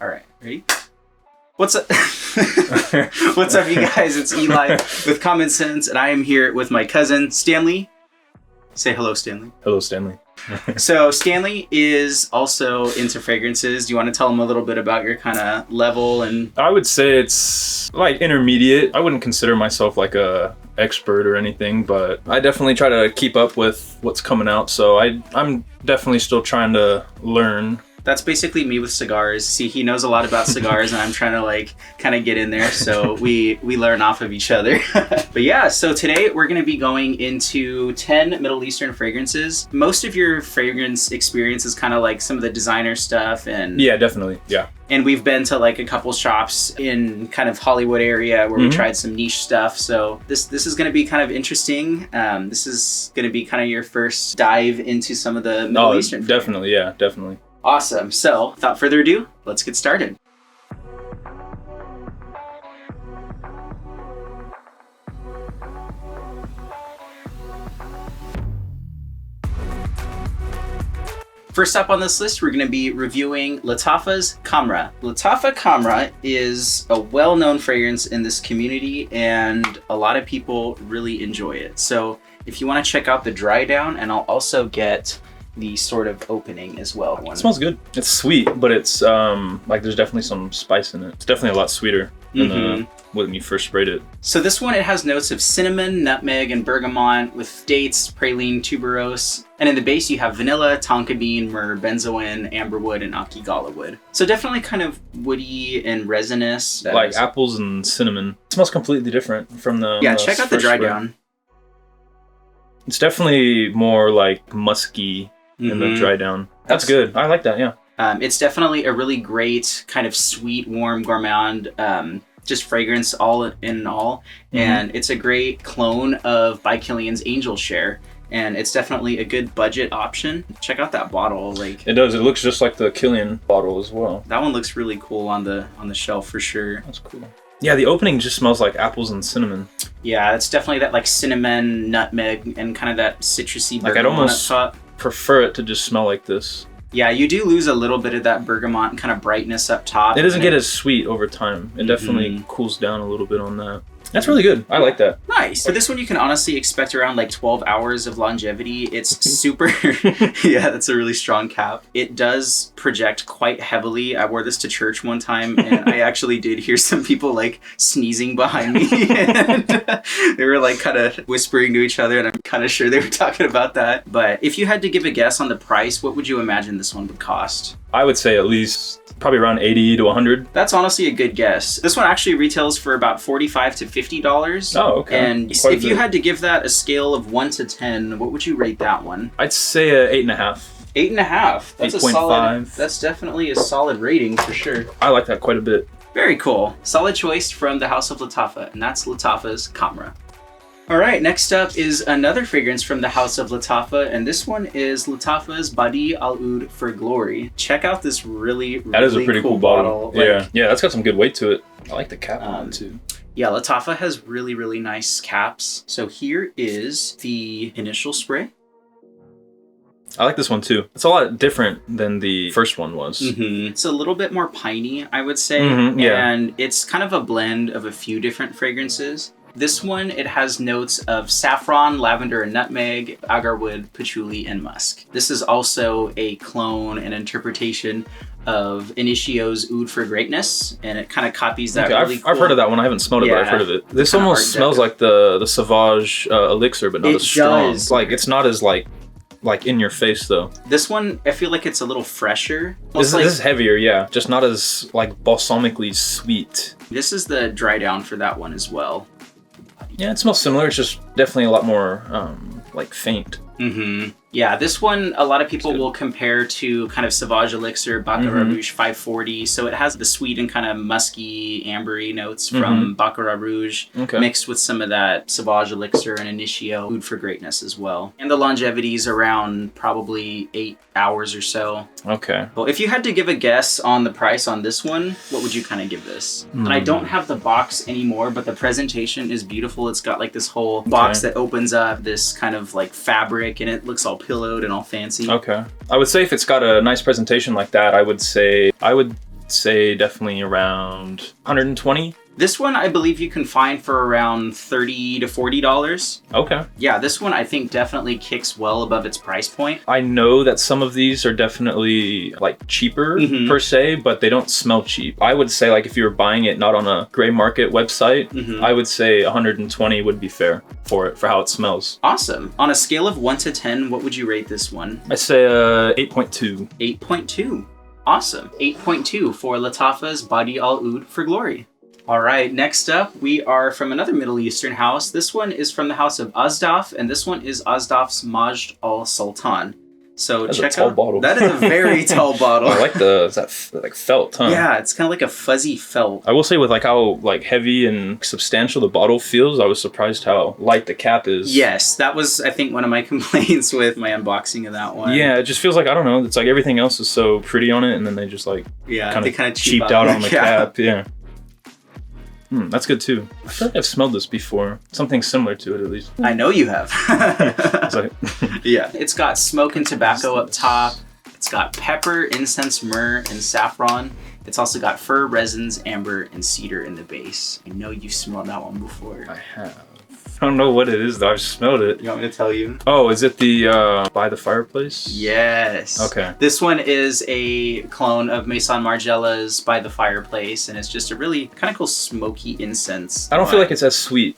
All right, ready? What's up? What's up, you guys? It's Eli with Common Sense, and I am here with my cousin, Stanley. Say hello, Stanley. Hello, Stanley. So Stanley is also into fragrances. Do you want to tell him a little bit about your kind of level? And I would say it's like intermediate. I wouldn't consider myself like a expert or anything, but I definitely try to keep up with what's coming out. So I'm definitely still trying to learn. That's basically me with cigars. See, he knows a lot about cigars, and I'm trying to like kind of get in there. So we learn off of each other. But yeah, so today we're going to be going into 10 Middle Eastern fragrances. Most of your fragrance experience is kind of like some of the designer stuff, and yeah, definitely, yeah. And we've been to like a couple shops in kind of Hollywood area where we tried some niche stuff. So this is going to be kind of interesting. This is going to be kind of your first dive into some of the Middle Eastern. Definitely, yeah, definitely. Awesome. So without further ado, let's get started. First up on this list, we're going to be reviewing Lattafa's Khamrah. Lattafa Khamrah is a well-known fragrance in this community, and a lot of people really enjoy it. So if you want to check out the dry down, and I'll also get the sort of opening as well. It smells good. It's sweet, but it's like there's definitely some spice in it. It's definitely a lot sweeter than when you first sprayed it. So this one, it has notes of cinnamon, nutmeg, and bergamot with dates, praline, tuberose. And in the base, you have vanilla, tonka bean, myrrh, benzoin, amberwood, and akigala wood. So definitely kind of woody and resinous. Like apples and cinnamon. It smells completely different from the check out the dry down. It's definitely more like musky in the dry down. That's good. I like that, yeah. It's definitely a really great kind of sweet, warm, gourmand just fragrance all in all. And it's a great clone of By Kilian's Angel Share. And it's definitely a good budget option. Check out that bottle. Like it does. It looks just like the Kilian bottle as well. That one looks really cool on the shelf for sure. That's cool. Yeah, the opening just smells like apples and cinnamon. Yeah, it's definitely that like cinnamon, nutmeg, and kind of that citrusy bergamot. Like I'd almost prefer it to just smell like this. Yeah, you do lose a little bit of that bergamot and kind of brightness up top. It doesn't get as sweet over time. It definitely cools down a little bit on that. That's really good. I like that. Nice. For this one, you can honestly expect around like 12 hours of longevity. It's super, yeah, that's a really strong cap. It does project quite heavily. I wore this to church one time, and I actually did hear some people like sneezing behind me. And they were like kind of whispering to each other, and I'm kind of sure they were talking about that. But if you had to give a guess on the price, what would you imagine this one would cost? I would say at least probably around 80 to 100. That's honestly a good guess. This one actually retails for about $45 to $50. Oh, okay. And if you had to give that a scale of 1 to 10, what would you rate that one? I'd say a 8.5. 8.5. That's 8.5. a solid. That's definitely a solid rating for sure. I like that quite a bit. Very cool. Solid choice from the House of Lattafa, and that's Lattafa's Khamrah. All right, next up is another fragrance from the House of Lattafa, and this one is Lattafa's Bade'e Al-Oud for Glory. Check out this really that is a pretty cool bottle. Like, yeah, that's got some good weight to it. I like the cap on it too. Yeah, Lattafa has really, really nice caps. So here is the initial spray. I like this one too. It's a lot different than the first one was. It's a little bit more piney, I would say. And it's kind of a blend of a few different fragrances. This one, it has notes of saffron, lavender, and nutmeg, agarwood, patchouli, and musk. This is also a clone and interpretation of Initio's Oud for Greatness, and it kind of copies that really cool... I've heard of that one. I haven't smelled it, but I've heard of it. This almost smells like the Sauvage elixir, but not as strong. Like, it's not as like in your face though. This one, I feel like it's a little fresher. This is heavier, yeah. Just not as like balsamically sweet. This is the dry down for that one as well. Yeah, it smells similar. It's just definitely a lot more like faint. Yeah, this one, a lot of people will compare to kind of Sauvage Elixir, Baccarat Rouge 540. So it has the sweet and kind of musky, ambery notes from Baccarat Rouge mixed with some of that Sauvage Elixir and Initio Oud for Greatness as well. And the longevity is around probably 8 hours or so. Okay. Well, if you had to give a guess on the price on this one, what would you kind of give this? And I don't have the box anymore, but the presentation is beautiful. It's got like this whole box that opens up, this kind of like fabric, and it looks all pillowed and all fancy. Okay. I would say if it's got a nice presentation like that, I would say say definitely around 120. This one, I believe you can find for around $30 to $40. Okay. Yeah, this one I think definitely kicks well above its price point. I know that some of these are definitely like cheaper per se, but they don't smell cheap. I would say like if you were buying it not on a gray market website, I would say 120 would be fair for it, for how it smells. Awesome. On a scale of 1 to 10, what would you rate this one? I say 8.2. 8.2. Awesome. 8.2 for Lattafa's Badi Al Oud for Glory. All right, next up, we are from another Middle Eastern house. This one is from the house of Asdaaf, and this one is Asdaaf's Majd Al Sultan. So That's check a tall out. Bottle. That is a very tall bottle. I like is that like felt, huh? Yeah, it's kind of like a fuzzy felt. I will say with like how like heavy and substantial the bottle feels, I was surprised how light the cap is. Yes, that was, I think, one of my complaints with my unboxing of that one. Yeah, it just feels like, I don't know, it's like everything else is so pretty on it, and then they just like kind of cheaped out on the cap. Yeah. That's good too. I feel like I've smelled this before. Something similar to it, at least. I know you have. Yeah. It's got smoke and tobacco up top. It's got pepper, incense, myrrh, and saffron. It's also got fir, resins, amber, and cedar in the base. I know you've smelled that one before. I have. I don't know what it is though. I've smelled it. You want me to tell you? Oh, is it the By the Fireplace? Yes. Okay. This one is a clone of Maison Margiela's By the Fireplace, and it's just a really kind of cool smoky incense. I don't feel like it's as sweet.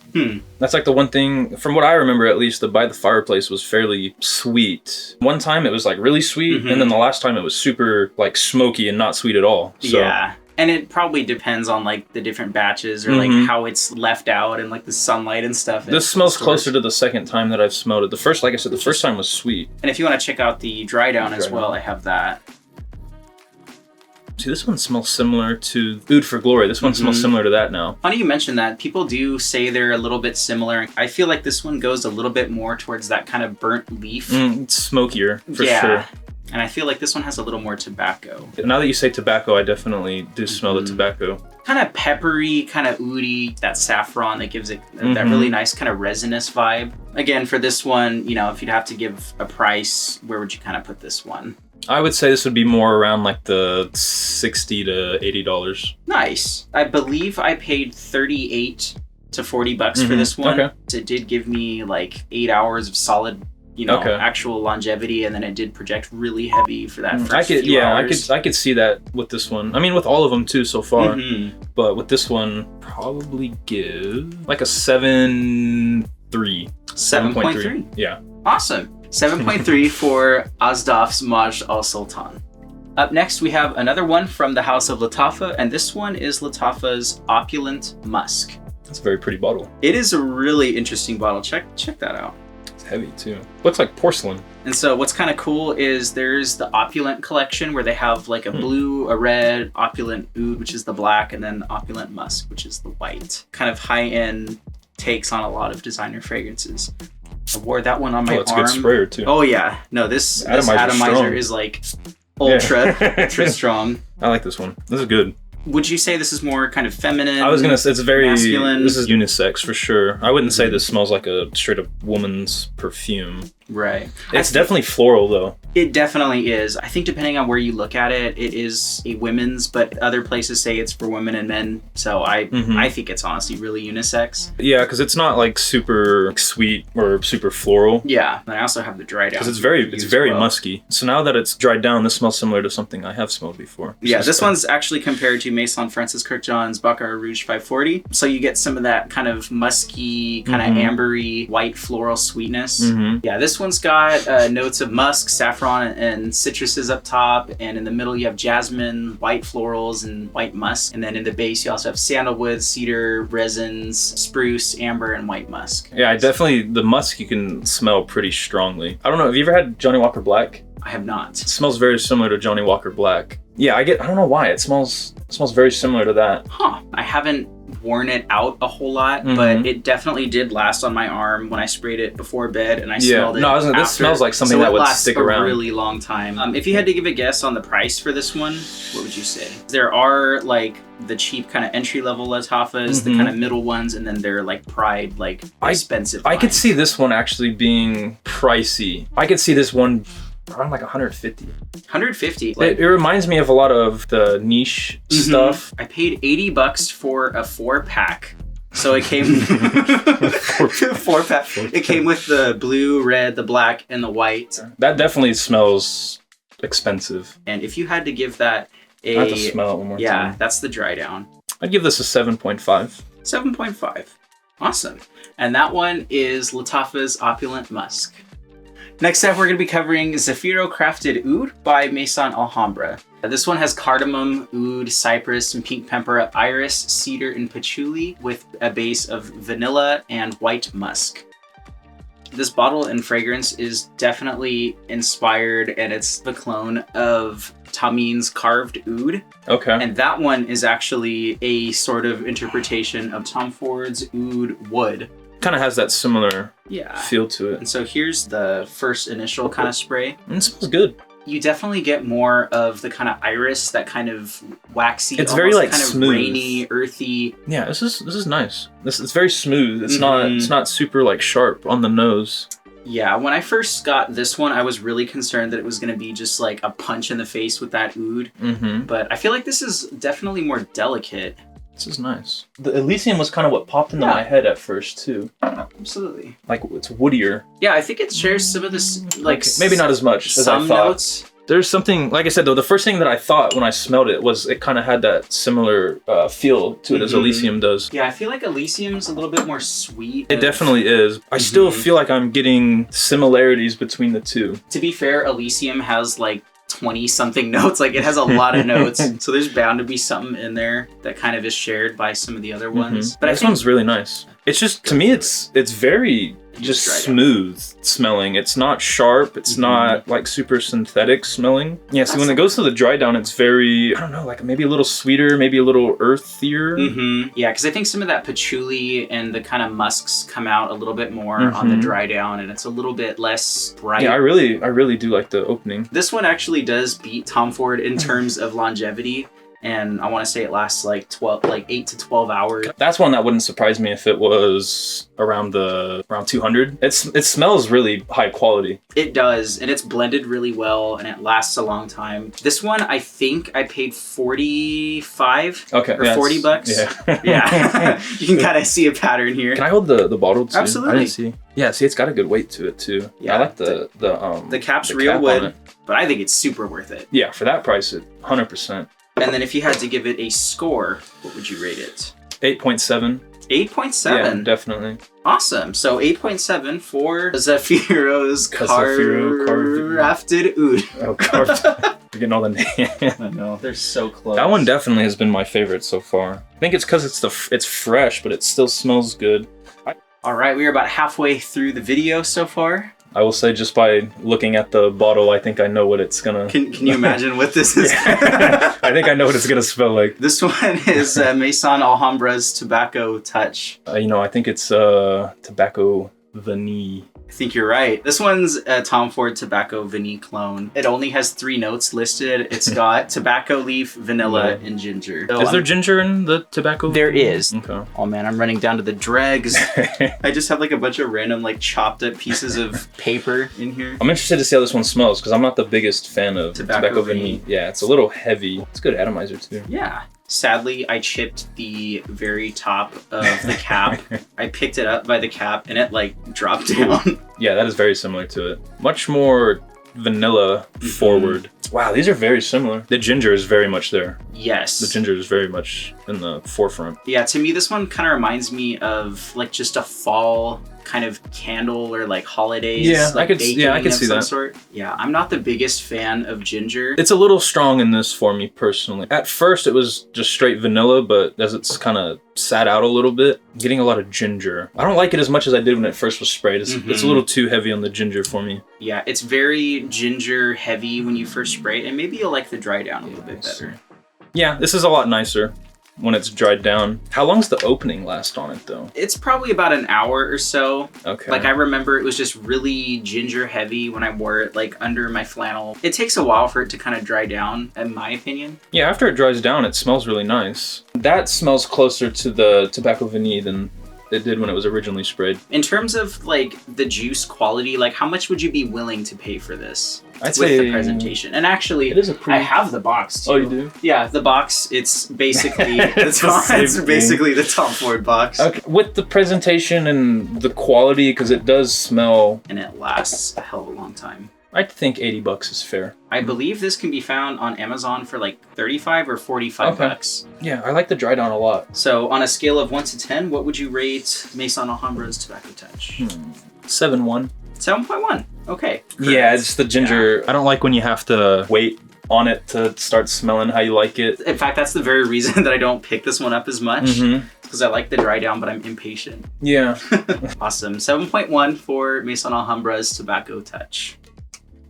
That's like the one thing, from what I remember at least, the By the Fireplace was fairly sweet. One time it was like really sweet, and then the last time it was super like smoky and not sweet at all. So. Yeah. And it probably depends on like the different batches or like how it's left out and like the sunlight and stuff. This smells closer to the second time that I've smelled it. The first, like I said, the first time was sweet. And if you want to check out the dry down as well, I have that. See, this one smells similar to Oud for Glory. This one smells similar to that now. Funny you mentioned that. People do say they're a little bit similar. I feel like this one goes a little bit more towards that kind of burnt leaf. It's smokier, for sure. And I feel like this one has a little more tobacco. Now that you say tobacco, I definitely do smell the tobacco. Kind of peppery, kind of oody, that saffron that gives it that really nice kind of resinous vibe. Again, for this one, you know, if you'd have to give a price, where would you kind of put this one? I would say this would be more around like the $60 to $80. Nice. I believe I paid $38 to $40 for this one. Okay. It did give me like 8 hours of solid, you know, actual longevity, and then it did project really heavy for that first few hours. I could see that with this one. I mean, with all of them too so far, but with this one, probably give like a 7.3. 7.3. Yeah. Awesome. 7.3 for Asdaaf's Majd Al Sultan. Up next, we have another one from the house of Lattafa, and this one is Lattafa's Opulent Musk. That's a very pretty bottle. It is a really interesting bottle. Check that out. It's heavy too. Looks like porcelain. And so what's kind of cool is there's the Opulent collection where they have like a blue, a red, Opulent Oud, which is the black, and then Opulent Musk, which is the white. Kind of high-end takes on a lot of designer fragrances. I wore that one on my arm. It's a good sprayer too. Oh yeah. No, this atomizer is like ultra strong. I like this one. This is good. Would you say this is more kind of feminine? I was gonna say it's very masculine? This is unisex for sure. I wouldn't say this smells like a straight up woman's perfume. Right. It's definitely floral though. It definitely is. I think depending on where you look at it, it is a women's, but other places say it's for women and men. So I think it's honestly really unisex. Yeah, because it's not like super sweet or super floral. Yeah, and I also have the dry down. Because it's very musky. So now that it's dried down, this smells similar to something I have smelled before. Yeah, this one's actually compared to Maison Francis Kirkjohn's Baccarat Rouge 540. So you get some of that kind of musky, kind of ambery, white floral sweetness. Yeah, this one's got notes of musk, saffron, and citruses up top, and in the middle you have jasmine, white florals, and white musk, and then in the base you also have sandalwood, cedar, resins, spruce, amber, and white musk. Yeah, the musk you can smell pretty strongly. I don't know, have you ever had Johnny Walker Black? I have not. It smells very similar to Johnny Walker Black. Yeah, I don't know why, it smells very similar to that. Huh, I haven't worn it out a whole lot, but it definitely did last on my arm when I sprayed it before bed, and I smelled it. No, this smells like something that would stick around. A really long time. If you had to give a guess on the price for this one, what would you say? There are like the cheap kind of entry level Lattafas, the kind of middle ones, and then they're like pride, like expensive. I could see this one actually being pricey. I could see this one around like 150. 150. Like, it reminds me of a lot of the niche stuff. I paid $80 for a 4-pack. So it came 4-pack. It came with the blue, red, the black, and the white. That definitely smells expensive. And if you had to give that a... I have to smell it one more time. Yeah, that's the dry down. I'd give this a 7.5. 7.5. Awesome. And that one is Lattafa's Opulent Musk. Next up, we're going to be covering Zaffiro Crafted Oud by Maison Alhambra. This one has cardamom, oud, cypress, and pink pepper, iris, cedar, and patchouli with a base of vanilla and white musk. This bottle and fragrance is definitely inspired, and it's the clone of Tamin's carved oud. Okay. And that one is actually a sort of interpretation of Tom Ford's oud wood. Kind of has that similar feel to it. And so here's the first initial kind of spray. And it smells good. You definitely get more of the kind of iris, that kind of waxy, it's very like kind smooth, of rainy, earthy. Yeah, this is nice. It's very smooth. It's not super like sharp on the nose. Yeah, when I first got this one, I was really concerned that it was going to be just like a punch in the face with that oud. But I feel like this is definitely more delicate. This is nice. The Elysium was kind of what popped into my head at first too. Absolutely. Like it's woodier. Yeah, I think it shares some of this, like maybe not as much as I thought. Notes. There's something, like I said though, the first thing that I thought when I smelled it was it kind of had that similar feel to it as Elysium does. Yeah, I feel like Elysium's a little bit more sweet. It definitely is. I still feel like I'm getting similarities between the two. To be fair, Elysium has like 20-something notes. Like it has a lot of notes. So there's bound to be something in there that kind of is shared by some of the other ones. But this one's really nice. It's just, to me, it's very just smooth smelling. It's not sharp. It's not like super synthetic smelling. Yeah, so when it goes to the dry down, it's very, I don't know, like maybe a little sweeter, maybe a little earthier. Yeah, because I think some of that patchouli and the kind of musks come out a little bit more on the dry down, and it's a little bit less bright. Yeah, I really do like the opening. This one actually does beat Tom Ford in terms of longevity. And I want to say it lasts like 8 to 12 hours. That's one that wouldn't surprise me if it was around 200. It smells really high quality. It does, and it's blended really well, and it lasts a long time. This one, I think I paid $45 or $40. Yeah. You can kind of see a pattern here. Can I hold the bottle too? Absolutely. I didn't see. Yeah, see, it's got a good weight to it too. Yeah, I like the cap's real wood, but I think it's super worth it. Yeah, for that price, 100%. And then if you had to give it a score, what would you rate it? 8.7. 8.7? Yeah, definitely. Awesome. So 8.7 for Zaffiro's crafted oud. Oh, carved. You're getting all the names. I know. They're so close. That one definitely has been my favorite so far. I think it's because it's fresh, but it still smells good. All right, we are about halfway through the video so far. I will say, just by looking at the bottle, I think I know what it's gonna... Can you imagine what this is? I think I know what it's gonna smell like. This one is Maison Alhambra's Tobacco Touch. I think it's Tobacco Vanille. I think you're right. This one's a Tom Ford Tobacco Vanille clone. It only has 3 notes listed. It's got tobacco leaf, vanilla, and ginger. So is there ginger in the tobacco? There is. Okay. Oh man, I'm running down to the dregs. I just have like a bunch of random like chopped up pieces of paper in here. I'm interested to see how this one smells because I'm not the biggest fan of tobacco vanille. Yeah, it's a little heavy. It's a good atomizer too. Yeah. Sadly, I chipped the very top of the cap. I picked it up by the cap and it like dropped down. Yeah, that is very similar to it. Much more vanilla forward. Wow, these are very similar. The ginger is very much there. Yes. The ginger is very much in the forefront. Yeah, to me, this one kind of reminds me of like just a fall kind of candle or like holidays. Yeah, like I could see that. Sort. Yeah, I'm not the biggest fan of ginger. It's a little strong in this for me personally. At first, it was just straight vanilla, but as it's kind of sat out a little bit, I'm getting a lot of ginger. I don't like it as much as I did when it first was sprayed. It's a little too heavy on the ginger for me. Yeah, it's very ginger heavy when you first spray it, and maybe you'll like the dry down a little bit better. Yeah, this is a lot nicer when it's dried down. How long's the opening last on it though? It's probably about an hour or so. Okay. Like I remember it was just really ginger heavy when I wore it like under my flannel. It takes a while for it to kind of dry down, in my opinion. Yeah, after it dries down, it smells really nice. That smells closer to the Tobacco Vanille than it did when it was originally sprayed. In terms of like the juice quality, like how much would you be willing to pay for this? I'd say with the presentation. And actually, it is a pretty... I have the box too. Oh, you do? Yeah, the box. It's basically it's basically the Tom Ford box. Okay, with the presentation and the quality, because it does smell, and it lasts a hell of a long time. I think $80 is fair. I believe this can be found on Amazon for like 35 or 45 bucks. Yeah, I like the dry down a lot. So on a scale of 1 to 10, what would you rate Maison Alhambra's Tobacco Touch? 7.1. 7.1. Okay. Correct. Yeah, it's the ginger. Yeah. I don't like when you have to wait on it to start smelling how you like it. In fact, that's the very reason that I don't pick this one up as much. Because I like the dry down, but I'm impatient. Yeah. Awesome. 7.1 for Maison Alhambra's Tobacco Touch.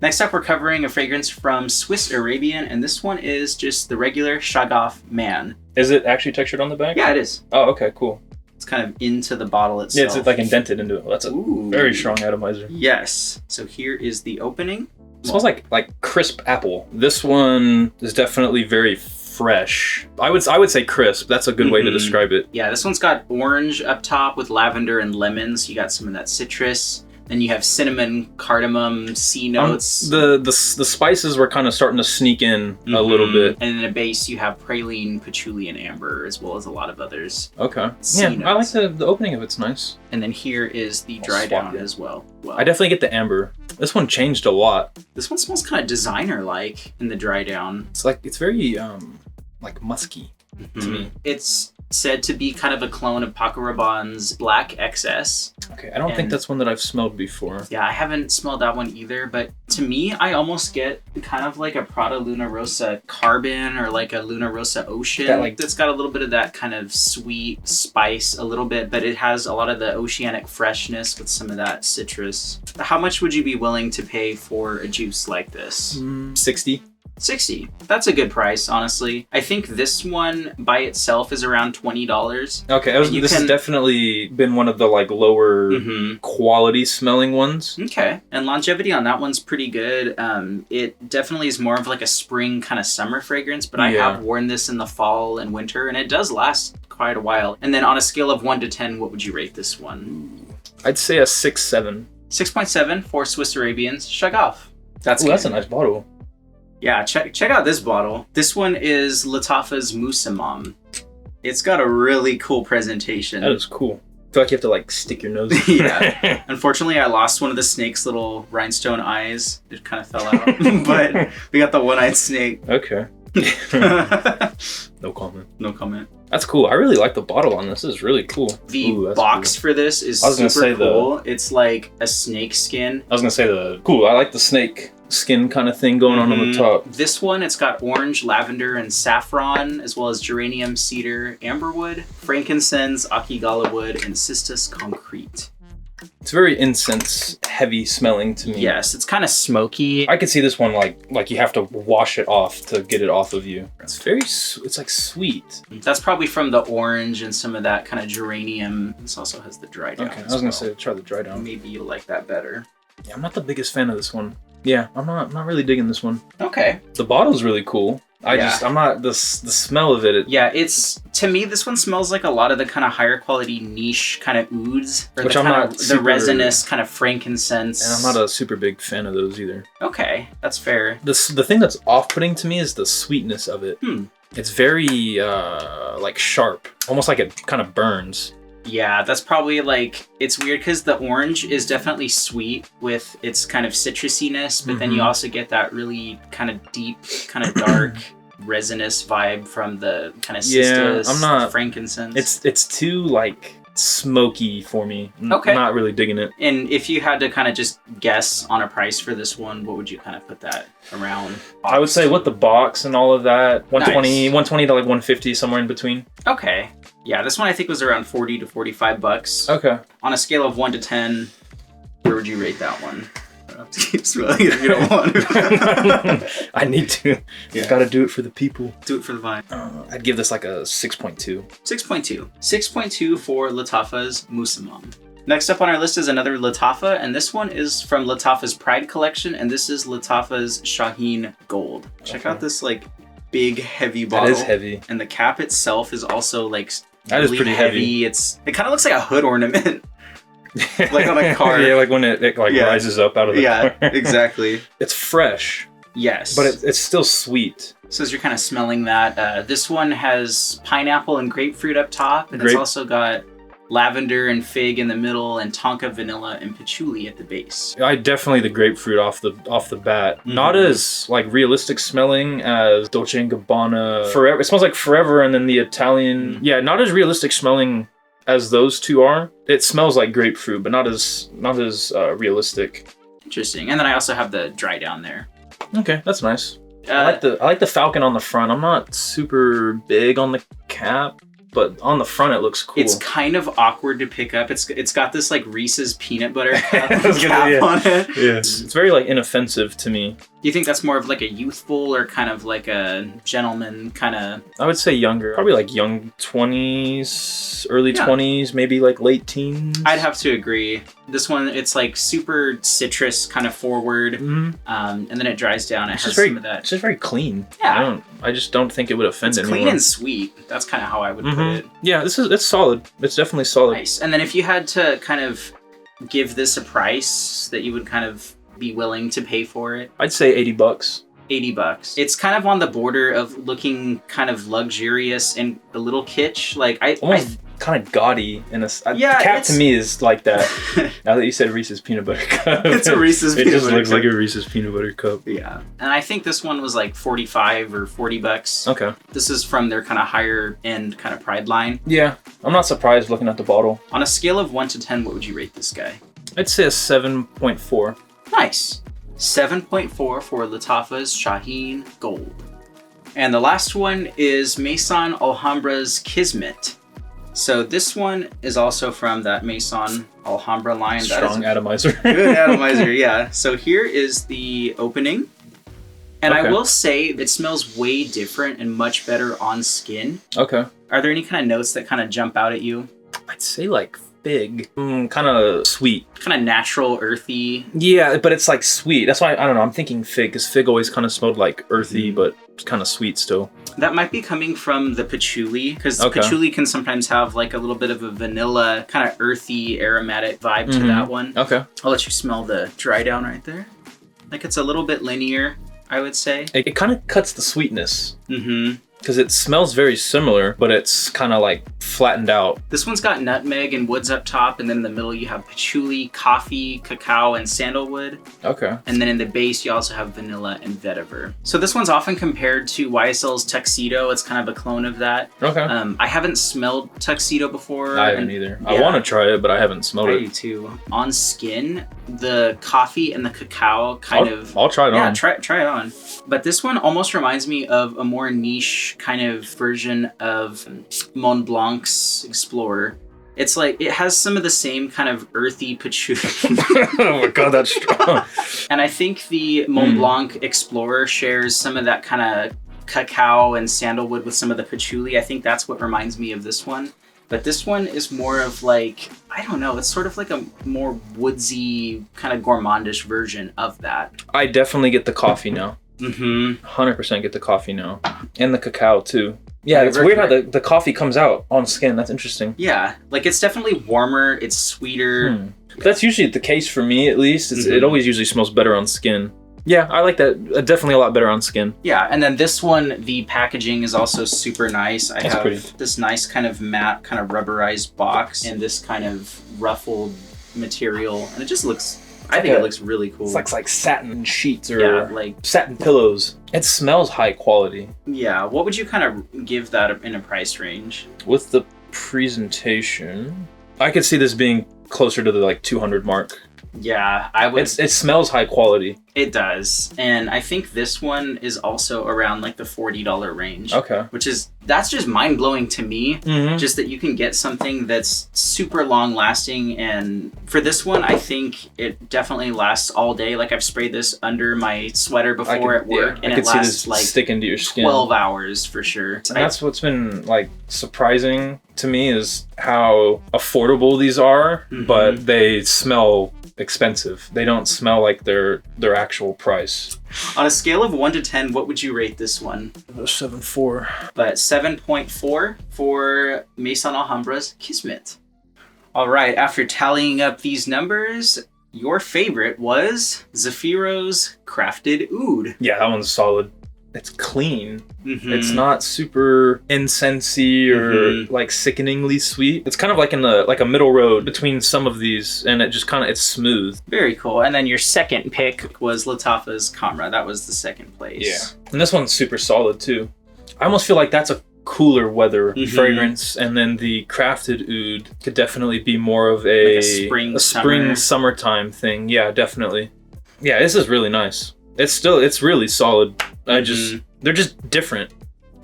Next up, we're covering a fragrance from Swiss Arabian, and this one is just the regular Shaghaf Man. Is it actually textured on the back? Yeah, it is. Oh, okay, cool. It's kind of into the bottle itself. Yeah, it's like indented into it. Well, that's a very strong atomizer. Yes. So here is the opening. It smells like crisp apple. This one is definitely very fresh. I would say crisp. That's a good way to describe it. Yeah, this one's got orange up top with lavender and lemons. You got some of that citrus. Then you have cinnamon, cardamom, sea notes. The spices were kind of starting to sneak in a little bit. And in the base, you have praline, patchouli, and amber, as well as a lot of others. Okay. Yeah, notes. I like the opening of it's nice. And then here is the dry down as well. I definitely get the amber. This one changed a lot. This one smells kind of designer-like in the dry down. It's very like musky to me. It's said to be kind of a clone of Paco Rabanne's Black XS. Okay, I don't think that's one that I've smelled before. Yeah, I haven't smelled that one either, but to me, I almost get kind of like a Prada Luna Rosa Carbon or like a Luna Rosa Ocean. That's got a little bit of that kind of sweet spice a little bit, but it has a lot of the oceanic freshness with some of that citrus. How much would you be willing to pay for a juice like this? 60. 60. That's a good price, honestly. I think this one by itself is around $20. Okay, this has definitely been one of the like lower quality smelling ones. Okay, and longevity on that one's pretty good. It definitely is more of like a spring kind of summer fragrance, but I have worn this in the fall and winter, and it does last quite a while. And then on a scale of 1 to 10, what would you rate this one? I'd say a 6.7. 6.7 for Swiss Arabians Shaghaf. That's a nice bottle. Yeah, check out this bottle. This one is Lattafa's Musamam. It's got a really cool presentation. That is cool. I feel like you have to like stick your nose in. Yeah. Unfortunately, I lost one of the snake's little rhinestone eyes. It kind of fell out. But we got the one-eyed snake. Okay. No comment. No comment. That's cool. I really like the bottle on this. This is really cool. The box for this is super cool. It's like a snake skin. I was going to say cool. I like the snake skin kind of thing going on the top. This one, it's got orange, lavender, and saffron, as well as geranium, cedar, amberwood, frankincense, akigala wood, and cistus concrete. It's very incense heavy smelling to me. Yes, it's kind of smoky. I could see this one like you have to wash it off to get it off of you. It's like sweet. That's probably from the orange and some of that kind of geranium. This also has the dry down. Okay, I was gonna say try the dry down. Maybe you'll like that better. Yeah, I'm not the biggest fan of this one. Yeah, I'm not really digging this one. Okay. The bottle's really cool. I'm not the smell of it. To me, this one smells like a lot of the kind of higher quality niche kind of ouds, or which I'm not the resinous kind of frankincense. And I'm not a super big fan of those either. Okay, that's fair. The thing that's off-putting to me is the sweetness of it. It's very like sharp, almost like it kind of burns. Yeah, that's probably like, it's weird because the orange is definitely sweet with its kind of citrusiness, but then you also get that really kind of deep, kind of dark, resinous vibe from the kind of cistus, frankincense. It's too like smoky for me. Okay. I'm not really digging it. And if you had to kind of just guess on a price for this one, what would you kind of put that around? I would say with the box and all of that, 120 to like 150, somewhere in between. Okay. Yeah, this one I think was around 40 to 45 bucks. Okay. On a scale of 1 to 10, where would you rate that one? I don't have to keep smelling it if you don't want to. I need to. Yeah. Gotta do it for the people. Do it for the vine. I'd give this like a 6.2. 6.2. 6.2 for Lattafa's Musamam. Next up on our list is another Lattafa, and this one is from Lattafa's Pride collection, and this is Lattafa's Shaheen Gold. Check out this like big heavy bottle. That is heavy. And the cap itself is also like That is pretty heavy. It kind of looks like a hood ornament. Like on a car. Yeah, like when it rises up out of the car. Yeah, exactly. It's fresh. Yes. But it's still sweet. So as you're kind of smelling that, this one has pineapple and grapefruit up top, and it's also got lavender and fig in the middle, and tonka vanilla and patchouli at the base. I definitely the grapefruit off the bat. Mm-hmm. Not as like realistic smelling as Dolce & Gabbana Forever. It smells like Forever, and then the Italian. Mm-hmm. Yeah, not as realistic smelling as those two are. It smells like grapefruit, but not as realistic. Interesting. And then I also have the dry down there. Okay, that's nice. I like the falcon on the front. I'm not super big on the cap, but on the front it looks cool. It's kind of awkward to pick up. It's got this like Reese's peanut butter cap on it. Yeah. It's very like inoffensive to me. Do you think that's more of like a youthful or kind of like a gentleman kind of? I would say younger. Probably like young 20s, early 20s, maybe like late teens. I'd have to agree. This one, it's like super citrus kind of forward. Mm-hmm. And then it dries down. It has some of that. It's just very clean. Yeah. I just don't think it would offend anyone. It's clean and sweet. That's kind of how I would put it. Yeah, it's solid. It's definitely solid. Nice. And then if you had to kind of give this a price that you would kind of be willing to pay for it, I'd say $80. $80. It's kind of on the border of looking kind of luxurious and a little kitsch. Like almost kind of gaudy in a. The cap to me is like that. Now that you said Reese's peanut butter cup, it's a Reese's peanut butter cup. It just looks like a Reese's peanut butter cup. Yeah, and I think this one was like $45 or $40. Okay. This is from their kind of higher end kind of Pride line. Yeah, I'm not surprised looking at the bottle. On a scale of 1 to 10, what would you rate this guy? I'd say a 7.4. Nice. 7.4 for Lattafa's Shaheen Gold. And the last one is Maison Alhambra's Kismet. So this one is also from that Maison Alhambra line. Strong atomizer. Good atomizer, yeah. So here is the opening. And I will say it smells way different and much better on skin. Okay. Are there any kind of notes that kind of jump out at you? I'd say like fig. Kind of sweet. Kind of natural, earthy. Yeah, but it's like sweet. That's why, I don't know, I'm thinking fig, because fig always kind of smelled like earthy, but it's kind of sweet still. That might be coming from the patchouli, because patchouli can sometimes have like a little bit of a vanilla, kind of earthy, aromatic vibe to that one. Okay. I'll let you smell the dry down right there. Like it's a little bit linear, I would say. It kind of cuts the sweetness. Mm-hmm. Because it smells very similar, but it's kind of like flattened out. This one's got nutmeg and woods up top, and then in the middle you have patchouli, coffee, cacao, and sandalwood. Okay. And then in the base you also have vanilla and vetiver. So this one's often compared to YSL's Tuxedo. It's kind of a clone of that. Okay. I haven't smelled Tuxedo before. I haven't either. Yeah. I want to try it, but I haven't smelled it. I do too. On skin, the coffee and the cacao I'll try it on. Yeah, try it on. But this one almost reminds me of a more niche kind of version of Mont Blanc's Explorer. It's like, it has some of the same kind of earthy patchouli. Oh my god, that's strong. And I think the Mont Blanc Explorer shares some of that kind of cacao and sandalwood with some of the patchouli. I think that's what reminds me of this one. But this one is more of like, I don't know, it's sort of like a more woodsy, kind of gourmandish version of that. I definitely get the coffee now. 100% get the coffee now. And the cacao too. Yeah, it's weird how the coffee comes out on skin. That's interesting. Yeah, like it's definitely warmer, it's sweeter. That's usually the case for me, at least. It always usually smells better on skin. Yeah, I like that. Definitely a lot better on skin. Yeah, and then this one, the packaging is also super nice. I have this nice kind of matte, kind of rubberized box and this kind of ruffled material. And it just looks, I think it looks really cool. It's like satin sheets or like satin pillows. It smells high quality. Yeah, what would you kind of give that in a price range? With the presentation, I could see this being closer to the like 200 mark. Yeah, I would. It smells high quality. It does. And I think this one is also around like the $40 range. Okay. That's just mind blowing to me. Just that you can get something that's super long lasting. And for this one, I think it definitely lasts all day. Like I've sprayed this under my sweater before at work and it lasts like sticking to your skin. 12 hours for sure. And that's what's been like surprising to me is how affordable these are, but they smell expensive. They don't smell like they're actual price. On a scale of 1 to 10, what would you rate this one? 7.4. But 7.4 for Maison Alhambra's Kismet. All right, after tallying up these numbers, your favorite was Zaffiro's Crafted Oud. Yeah, that one's solid. It's clean. It's not super incensey or like sickeningly sweet. It's kind of like in the a middle road between some of these, and it just kind of, it's smooth. Very cool. And then your second pick was Lattafa's Khamrah. That was the second place. Yeah. And this one's super solid too. I almost feel like that's a cooler weather fragrance, and then the Crafted Oud could definitely be more of a spring summertime thing. Yeah, definitely. Yeah, this is really nice. It's really solid. They're just different.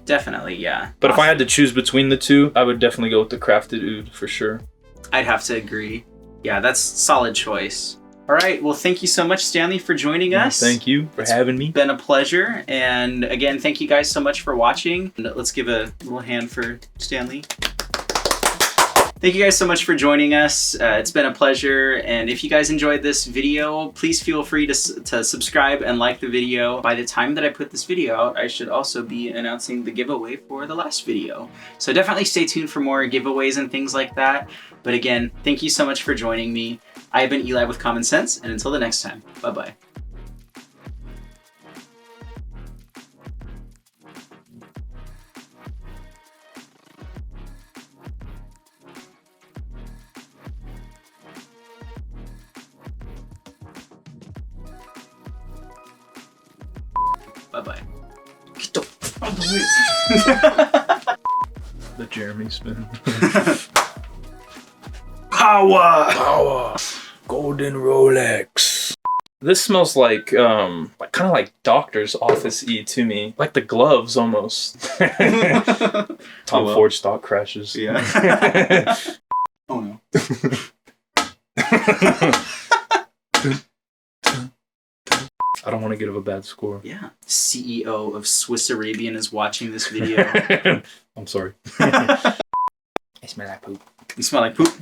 Definitely, yeah. But if I had to choose between the two, I would definitely go with the Crafted Oud for sure. I'd have to agree. Yeah, that's a solid choice. All right, well, thank you so much, Stanley, for joining us. Thank you for having me. It's been a pleasure. And again, thank you guys so much for watching. And let's give a little hand for Stanley. Thank you guys so much for joining us. It's been a pleasure. And if you guys enjoyed this video, please feel free to subscribe and like the video. By the time that I put this video out, I should also be announcing the giveaway for the last video. So definitely stay tuned for more giveaways and things like that. But again, thank you so much for joining me. I have been Eli with Common Sense, and until the next time, bye-bye. Bye-bye. Get the fuck out of the way. The Jeremy spin. Power! Golden Rolex. This smells like kind of like doctor's office-y to me. Like the gloves almost. Tom Ford stock crashes. Yeah. Oh no. I don't want to give a bad score. Yeah. CEO of Swiss Arabian is watching this video. I'm sorry. I smell like poop. You smell like poop?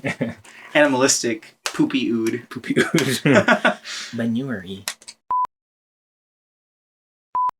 Animalistic poopy oud. Poopy oud. Manure-y.